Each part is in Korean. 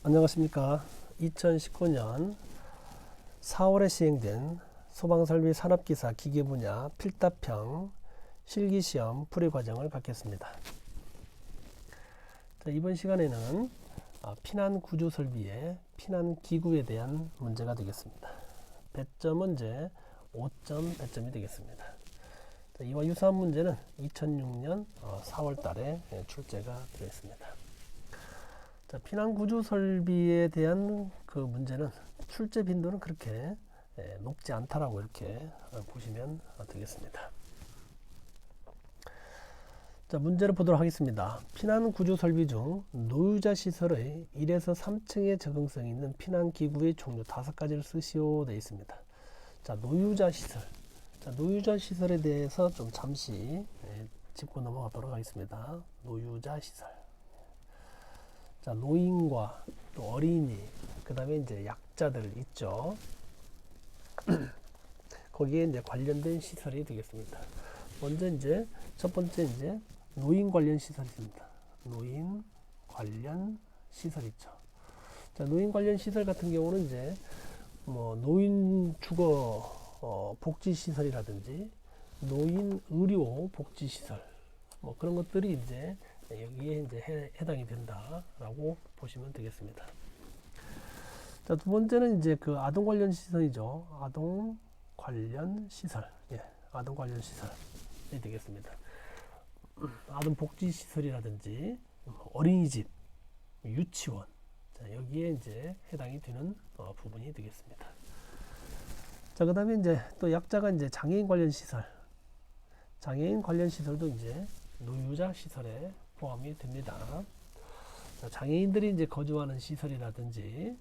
안녕하십니까. 2019년 4월에 시행된 소방설비 산업기사 기계분야 필답형 실기시험 풀이과정을 갖겠습니다. 자, 이번 시간에는 피난구조설비의 피난기구에 대한 문제가 되겠습니다. 배점은 이제 5점 배점이 되겠습니다. 자, 이와 유사한 문제는 2006년 4월 달에 출제가 되었습니다. 자, 피난구조 설비에 대한 그 문제는 출제 빈도는 그렇게 높지 않다라고 이렇게 보시면 되겠습니다. 자, 문제를 보도록 하겠습니다. 피난구조 설비 중 노유자 시설의 1에서 3층의 적응성이 있는 피난기구의 종류 5가지를 쓰시오 되어 있습니다. 자, 노유자 시설. 자, 노유자 시설에 대해서 좀 잠시 짚고 넘어가도록 하겠습니다. 노유자 시설. 자, 노인과 또 어린이, 그 다음에 이제 약자들 있죠. 거기에 이제 관련된 시설이 되겠습니다. 먼저 이제 첫 번째 이제 노인 관련 시설이 있습니다. 노인 관련 시설 있죠. 자, 노인 관련 시설 같은 경우는 이제 뭐 노인 주거 복지 시설이라든지 노인 의료 복지 시설 뭐 그런 것들이 이제 여기에 이제 해당이 된다라고 보시면 되겠습니다. 자, 두 번째는 이제 그 아동 관련 시설이죠. 아동 관련 시설. 아동 관련 시설이 되겠습니다. 아동 복지 시설이라든지 어린이집, 유치원. 자, 여기에 이제 해당이 되는 부분이 되겠습니다. 자, 그다음에 이제 또 약자가 이제 장애인 관련 시설. 장애인 관련 시설도 이제 노유자 시설에 포함이 됩니다. 자, 장애인들이 이제 거주하는 시설이라든지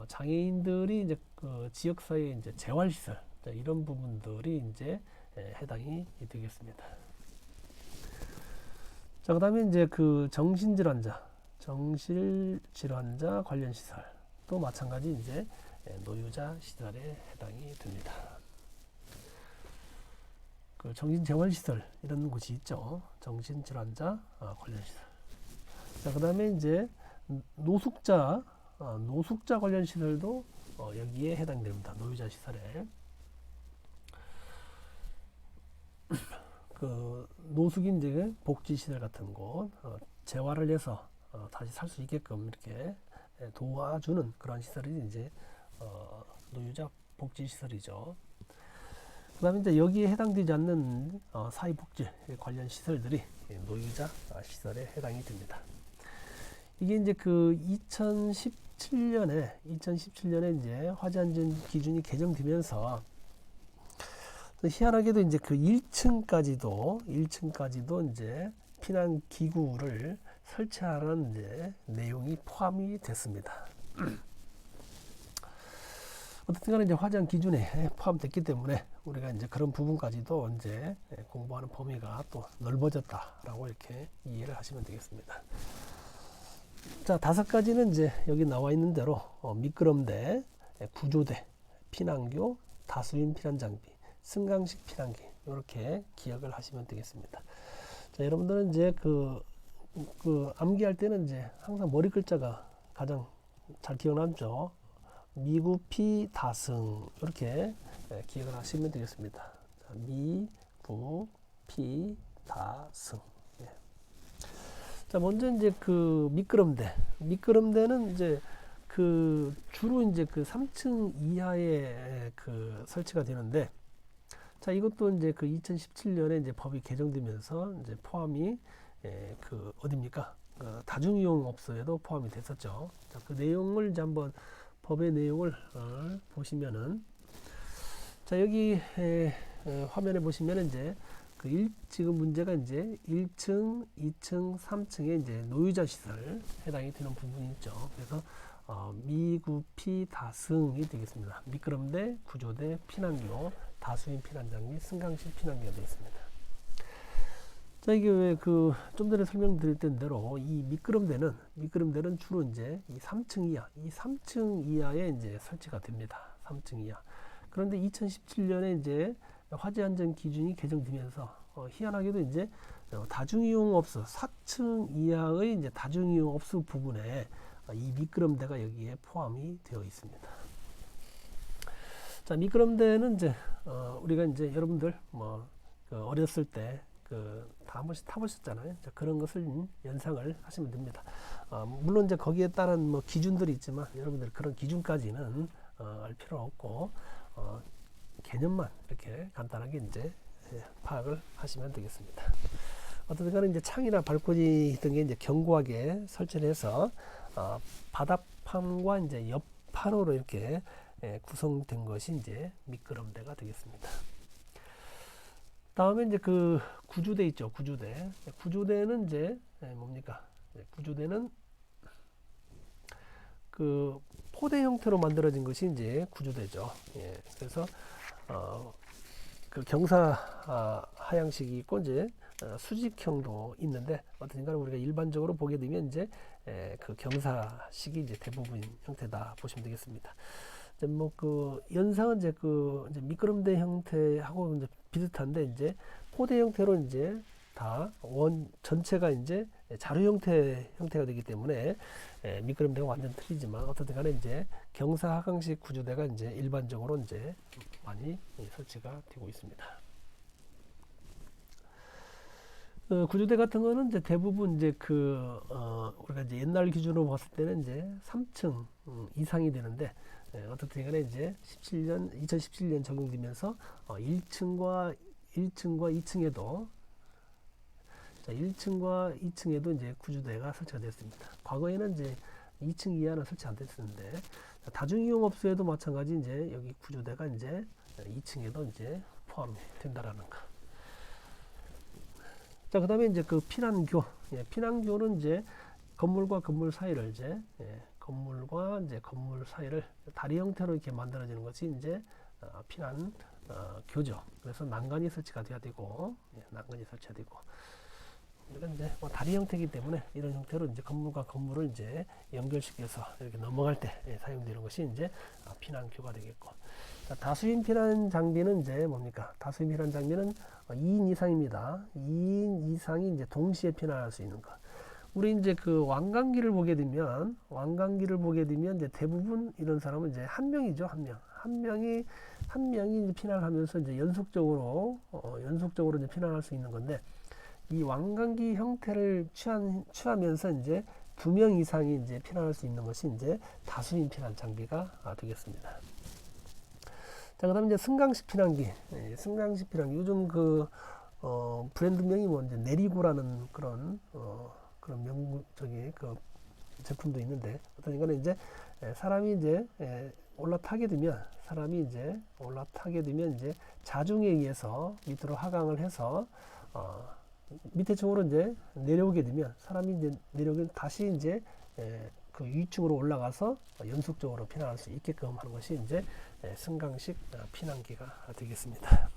장애인들이 이제 그 지역사회 이제 재활시설 이런 부분들이 이제 해당이 되겠습니다. 자, 그다음에 이제 그 정신질환자 관련 시설 또 마찬가지 이제 노유자 시설에 해당이 됩니다. 그 정신재활시설 이런 곳이 있죠. 정신질환자 관련 시설. 자, 그 다음에 이제 노숙자 관련 시설도 여기에 해당됩니다. 노유자 시설에. 그 노숙인 이제 복지시설 같은 곳, 재활을 해서 다시 살 수 있게끔 이렇게 도와주는 그런 시설이 이제 노유자 복지시설이죠. 그 다음에 이제 여기에 해당되지 않는 사회복지 관련 시설들이 노유자 시설에 해당이 됩니다. 이게 이제 그 2017년에 이제 화재안전 기준이 개정되면서 희한하게도 이제 그 1층까지도 이제 피난 기구를 설치하라는 이제 내용이 포함이 됐습니다. 어떻든 간에 이제 화재안 기준에 포함됐기 때문에 우리가 이제 그런 부분까지도 이제 공부하는 범위가 또 넓어졌다라고 이렇게 이해를 하시면 되겠습니다. 자, 5가지는 이제 여기 나와 있는 대로 미끄럼대, 구조대, 피난교, 다수인 피난장비, 승강식 피난기 이렇게 기억을 하시면 되겠습니다. 자, 여러분들은 이제 그 암기할 때는 이제 항상 머리 글자가 가장 잘 기억남죠. 미구피 다승 이렇게 기억을 하시면 되겠습니다. 자, 미구피 다승. 자, 먼저 이제 그 미끄럼대는 이제 그 주로 이제 그 3층 이하에 그 설치가 되는데, 자, 이것도 이제 그 2017년에 이제 법이 개정되면서 이제 포함이 그 어디입니까? 그 다중이용업소에도 포함이 됐었죠. 자, 그 내용을 이제 한번 법의 내용을 보시면은, 자, 여기 화면에 보시면은 이제 지금 문제가 이제 1층, 2층, 3층에 이제 노유자 시설 해당이 되는 부분이 있죠. 그래서 미구피 다승이 되겠습니다. 미끄럼대, 구조대, 피난교, 다수인 피난장비, 승강식 피난교가 되겠습니다. 자, 이게 왜 그 좀 전에 설명드렸던 대로 이 미끄럼대는 주로 이제 이 3층 이하에 이제 설치가 됩니다. 3층 이하. 그런데 2017년에 이제 화재 안전 기준이 개정되면서 희한하게도 이제 다중이용 업소 4층 이하의 이제 다중이용 업소 부분에 이 미끄럼대가 여기에 포함이 되어 있습니다. 자, 미끄럼대는 이제 우리가 이제 여러분들 어렸을 때 다 한 번씩 타보셨잖아요. 그런 것을 연상을 하시면 됩니다. 물론 이제 거기에 따른 기준들이 있지만 여러분들 그런 기준까지는 알 필요 없고 개념만 이렇게 간단하게 이제 파악을 하시면 되겠습니다. 어쨌든 간에 이제 창이나 발코니 등에 이제 견고하게 설치를 해서 바닥판과 이제 옆판으로 이렇게 구성된 것이 이제 미끄럼대가 되겠습니다. 다음에 이제 그 구조대 있죠. 구조대. 구조대는 이제 뭡니까? 구조대는 그 포대 형태로 만들어진 것이 이제 구조대죠. 그래서 그 경사 하향식이 있고 이제 수직형도 있는데 어떤 간에 우리가 일반적으로 보게 되면 이제 그 경사식이 이제 대부분 형태다 보시면 되겠습니다. 이제 그 연상은 이제 이제 미끄럼대 형태하고 이제 비슷한데 이제 포대 형태로 이제 다 전체가 이제 자루 형태가 되기 때문에 미끄럼대가 완전 틀리지만 어떻든 간에 이제 경사 하강식 구조대가 이제 일반적으로 이제 많이 설치가 되고 있습니다. 구조대 같은 거는 이제 대부분 이제 우리가 이제 옛날 기준으로 봤을 때는 이제 3층 이상이 되는데 어떻든 간에 이제 2017년 적용되면서 1층과 2층에도 1층과 2층에도 이제 구조대가 설치가 됐습니다. 과거에는 이제 2층 이하는 설치 안 됐었는데 다중이용업소에도 마찬가지 이제 여기 구조대가 이제 2층에도 이제 포함이 된다라는 거. 자, 그다음에 이제 그 피난교. 피난교는 이제 건물과 건물 사이를 이제 건물과 이제 건물 사이를 다리 형태로 이렇게 만들어지는 것이 이제 피난 교죠. 그래서 난간이 설치가 돼야 되고, 난간이 설치가 되고. 이건 이제 다리 형태이기 때문에 이런 형태로 이제 건물과 건물을 이제 연결시켜서 이렇게 넘어갈 때 사용되는 것이 이제 피난교가 되겠고. 자, 다수인 피난 장비는 이제 뭡니까? 다수인 피난 장비는 2인 이상입니다. 2인 이상이 이제 동시에 피난할 수 있는 것. 우리 이제 그 왕관기를 보게 되면 이제 대부분 이런 사람은 이제 한 명이죠, 한 명. 한 명이 이제 피난하면서 이제 연속적으로 이제 피난할 수 있는 건데 이 왕관기 형태를 취하면서 이제 2명 이상이 이제 피난할 수 있는 것이 이제 다수인 피난 장비가 되겠습니다. 자, 그다음에 이제 승강식 피난기. 승강식 피난기. 요즘 브랜드명이 이제 내리고라는 그런 제품도 있는데 어떤 간에 이제 사람이 이제 올라타게 되면 이제 자중에 의해서 밑으로 하강을 해서 밑에 쪽으로 이제 내려오게 되면 사람이 이제 내려오게 다시 이제 그 위층으로 올라가서 연속적으로 피난할 수 있게끔 하는 것이 이제 승강식 피난기가 되겠습니다.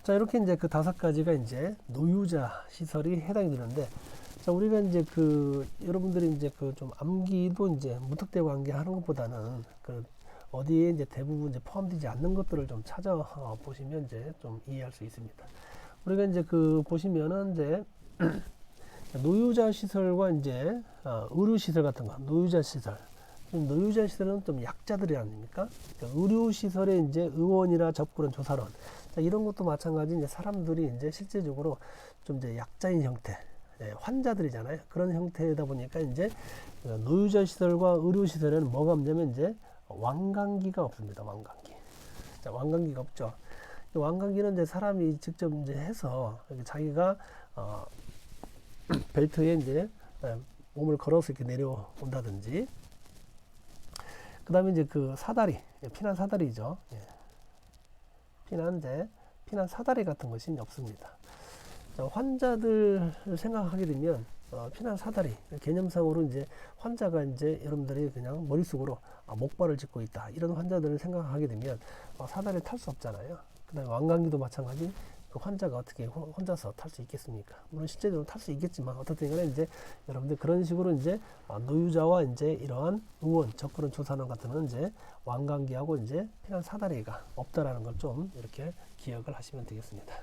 자, 이렇게 이제 그 5가지가 이제 노유자 시설이 해당이 되는데, 자, 우리가 이제 여러분들이 이제 좀 암기도 이제 무턱대고 암기하는 것보다는 어디에 이제 대부분 이제 포함되지 않는 것들을 좀 찾아 보시면 이제 좀 이해할 수 있습니다. 우리가 이제 보시면은 이제 노유자 시설과 이제 의료 시설 같은 거, 노유자 시설. 노유자 시설은 좀 약자들이 아닙니까? 그러니까 의료 시설에 이제 의원이나 접근원, 조사원, 자, 이런 것도 마찬가지 이제 사람들이 이제 실제적으로 좀 이제 약자인 형태, 환자들이잖아요. 그런 형태다 보니까 이제 노유자 시설과 의료 시설에는 뭐가 없냐면 이제 왕관기가 없습니다. 왕관기. 자, 왕관기가 없죠. 왕관기는 이제 사람이 직접 이제 해서 자기가 벨트에 이제 몸을 걸어서 이렇게 내려온다든지, 그 다음에 이제 사다리, 피난 사다리죠. 피난 사다리 같은 것이 없습니다. 자, 환자들을 생각하게 되면 피난 사다리 개념상으로 이제 환자가 이제 여러분들이 그냥 머릿속으로 목발을 짚고 있다 이런 환자들을 생각하게 되면 사다리를 탈 수 없잖아요. 그다음에 왕관기도 마찬가지. 그 환자가 어떻게 혼자서 탈 수 있겠습니까? 물론 실제적으로 탈 수 있겠지만 어떻든 간에 이제 여러분들 그런 식으로 이제 노유자와 이제 이러한 의원, 접근원, 조사원 같은 건 이제 왕관기하고 이제 피난 사다리가 없다라는 걸 좀 이렇게 기억을 하시면 되겠습니다.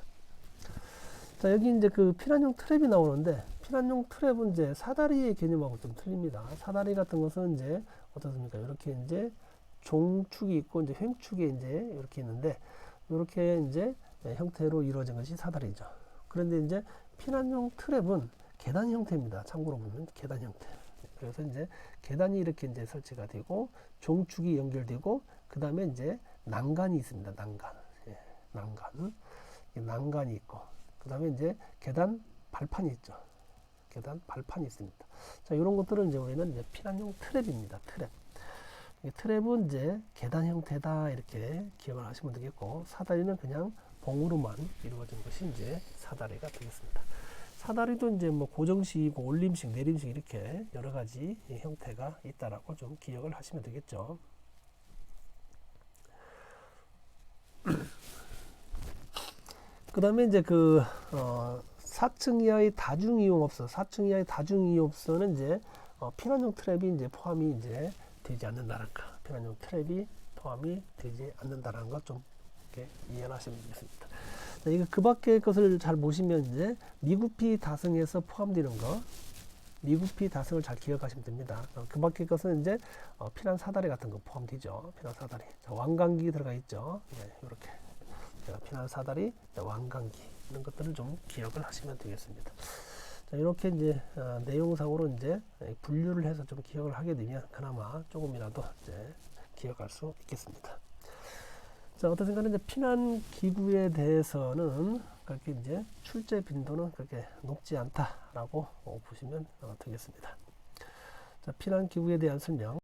자, 여기 이제 그 피난용 트랩이 나오는데, 피난용 트랩은 이제 사다리의 개념하고 좀 틀립니다. 사다리 같은 것은 이제 어떻습니까? 이렇게 이제 종축이 있고 이제 횡축이 이제 이렇게 있는데, 이렇게 이제 형태로 이루어진 것이 사다리죠. 그런데 이제 피난용 트랩은 계단 형태입니다. 참고로 보면 계단 형태. 그래서 이제 계단이 이렇게 이제 설치가 되고 종축이 연결되고 그 다음에 이제 난간이 있습니다. 난간, 예, 난간이 있고 그 다음에 이제 계단 발판이 있죠. 계단 발판이 있습니다. 자, 이런 것들은 이제 우리는 이제 피난용 트랩입니다. 트랩. 이 트랩은 이제 계단 형태다 이렇게 기억을 하시면 되겠고, 사다리는 그냥 봉으로만 이루어진 것이 이제 사다리가 되겠습니다. 사다리도 이제 뭐 고정식, 올림식, 내림식 이렇게 여러 가지 형태가 있다라고 좀 기억을 하시면 되겠죠. 그 다음에 이제 4층 이하의 다중이용업소, 4층 이하의 다중이용업소는 이제 피난용 트랩이 이제 포함이 이제 되지 않는다는 거, 피난용 트랩이 포함이 되지 않는다는 것 좀 이렇게 이해를 하시면 되겠습니다. 자, 이거 그 밖의 것을 잘 보시면 이제 미구피 다승에서 포함되는 거, 미구피 다승을 잘 기억하시면 됩니다. 그 밖의 것은 이제 피난 사다리 같은 거 포함되죠. 피난 사다리. 자, 완강기 들어가 있죠. 네, 이렇게. 피난 사다리, 완강기 이런 것들을 좀 기억을 하시면 되겠습니다. 자, 이렇게 이제 내용상으로 이제 분류를 해서 좀 기억을 하게 되면 그나마 조금이라도 이제 기억할 수 있겠습니다. 자, 어떤 생각은 이제 피난 기구에 대해서는 그렇게 이제 출제 빈도는 그렇게 높지 않다라고 보시면 되겠습니다. 자, 피난 기구에 대한 설명.